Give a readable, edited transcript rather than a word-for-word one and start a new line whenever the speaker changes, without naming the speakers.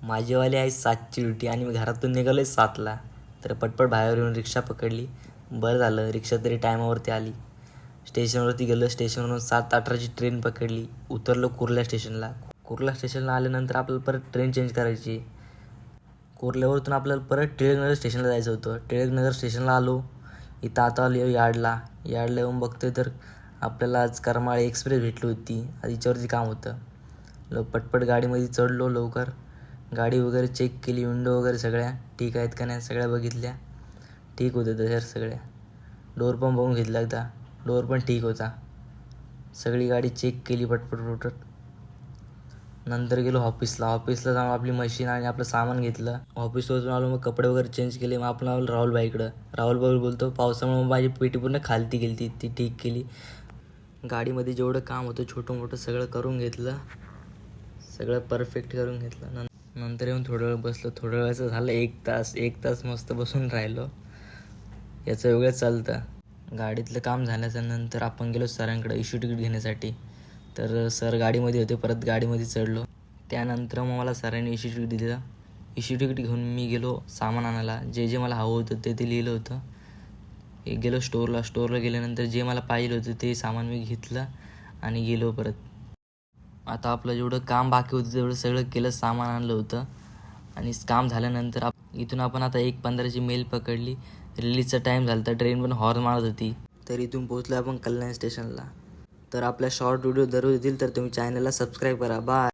माझीवाली आहे 7ची ड्युटी आणि मी घरातून निघालो आहे 7ला. तर पटपट बाहेर येऊन रिक्षा पकडली. बरं झालं रिक्षा तरी टायमावरती आली. स्टेशनवरती गेलो. स्टेशनवरून 7:18ची ट्रेन पकडली. उतरलो कुर्ला स्टेशनला. कुर्ला स्टेशनला आल्यानंतर आपल्याला परत ट्रेन चेंज करायची. कुर्ल्यावरतून आपल्याला परत टिळकनगर स्टेशनला जायचं होतं. टिळकनगर स्टेशनला आलो. इथं आता आलो यार्डला. येऊन बघतोय तर आपल्याला आज करमाळे एक्सप्रेस भेटली होती. आज हिच्यावरती काम होतं. पटपट गाडीमध्ये चढलो लवकर. गाडी वगैरे चेक केली. विंडो वगैरे सगळ्या ठीक आहेत का नाही सगळ्या बघितल्या. ठीक होत्या तशा सगळ्या. डोअर पण बघून घेतला एकदा. डोअर पण ठीक होता. सगळी गाडी चेक केली पटपट. नंतर गेलो ऑफिसला जाऊन आपली मशीन आणि आपलं सामान घेतलं. ऑफिसवरून आलो. मग कपडे वगैरे चेंज केले. मग आपण आलो राहुलबाईकडं. राहुलबाई बोलतो पावसामुळे माझी पेटी पूर्ण खालती गेली ती ठीक केली. गाडीमध्ये जेवढं काम होतं छोटं मोठं सगळं करून घेतलं. सगळं परफेक्ट करून घेतलं. नंतर येऊन थोडा वेळ बसलो. थोड्या वेळाचं झालं 1 तास मस्त बसून राहिलो. याचं वेगळं चालतं. गाडीतलं काम झाल्याच्या नंतर आपण गेलो सरांकडे इश्यू तिकीट घेण्यासाठी. तर सर गाडीमध्ये होते. परत गाडीमध्ये चढलो. त्यानंतर मग मला सरांनी इश्यू तिकीट दिलं. इश्यू तिकीट घेऊन मी गेलो सामान आणायला. जे मला हवं होतं ते लिहिलं होतं. गेलो स्टोअरला गेल्यानंतर जे मला पाहिजे होतं ते सामान मी घेतलं आणि गेलो परत. आता आपलं जेवढं काम बाकी होतं तेवढं सगळं केलं. सामान आणलं होतं आणि काम झाल्यानंतर इथून आपण आता 1:15ची मेल पकडली. रिलीजचा टाईम झाला तर ट्रेन पण हॉर्न मारत होती. तर इथून पोहोचलो आपण कल्याण स्टेशनला. तर आपल्या शॉर्ट व्हिडिओ दररोज येतील तर तुम्ही चॅनलला सबस्क्राईब करा. बाय.